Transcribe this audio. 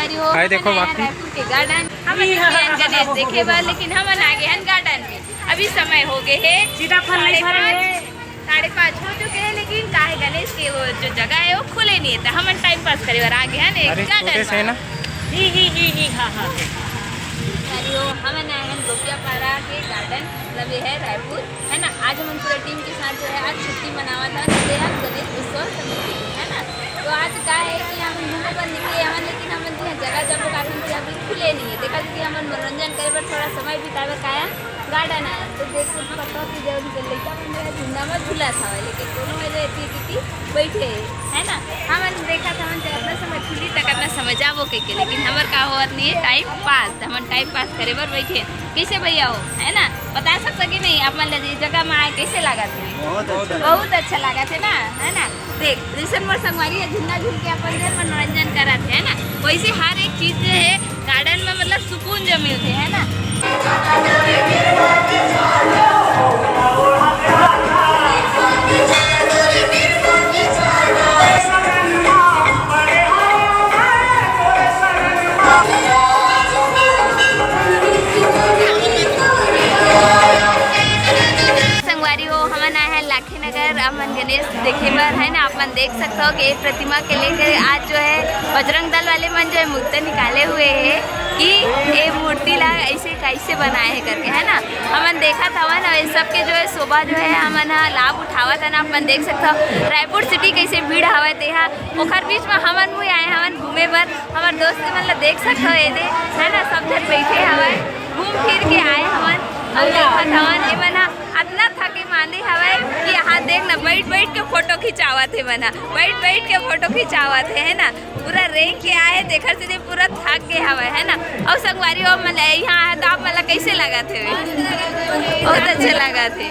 संगवारी हो देखो रायपुर के गार्डन हम गणेश देखे बा, लेकिन हम आ गए हैं गार्डन में। अभी समय हो गए है 5:30 हो चुके हैं, लेकिन काहे गणेश के वो जो जगह है वो खुले नहीं है। हम टाइम पास करे और आगे है ना गार्डन में। हम आए हैं गोपियापाड़ा के गार्डन, मतलब ये है रायपुर है ना। आज हम पूरे टीम के साथ जो है आज छुट्टी मनावा था गणेश उत्सव समिति है ना। तो आज क्या है कि हम घूमे पर निकले हम, लेकिन हम जगह जब अभी खुले नहीं है। देखा कि हम मनोरंजन करे पर थोड़ा समय बितावे काया गार्डन आया। तो देख पता कि जब लड़का मेरा झूला में झूला था, लेकिन दोनों में जो बैठे है ना। हम देखा था हम अपना समय खुली तक अपना समय जाबो के, लेकिन हमार का होत नहीं है टाइम पास। हम टाइम पास करे बर बैठे कैसे भैया हो है ना, बता सकते कि नहीं आप मन जगह में आए कैसे लगा थे? बहुत अच्छा लगा थे ना है ना। देख जैसे मोर संगवारी है झूला झूल के अपन मनोरंजन करा थे है ना, वैसे हर एक चीज जो है गार्डन में मतलब सुकून जो मिलते है ना। अमन गणेश देखे बार है ना। आप मन देख सकते हो कि एक प्रतिमा के लेकर आज जो है बजरंग दल वाले मन जो है मूर्ति निकाले हुए हैं कि ये मूर्ति ला ऐसे कैसे बनाए है करके है ना। हमन देखा था ना सबके जो है शोभा जो है हमन लाभ उठावा था ना। आप मन देख सकते हो रायपुर सिटी कैसे भीड़ हवा तेहा ओखर बीच में हमन हुए आए हमन घूमे बर। हमारे दोस्त मतलब देख सकते हो ये है ना, सब जन बैठे हवाए घूम फिर के आए हमन। हम देखा था ये बना इतना थके मांदे हवाए कि यहाँ देख ना बैठ के फोटो खिंचावा थे बना, बैठ के फोटो खिंचावा थे है ना। पूरा रेंग के आए देखर से पूरा थक गए हवा है ना। और संगवारी हो मतलब यहाँ आए तो आप मतलब कैसे लगा थे? बहुत अच्छे लगा थे।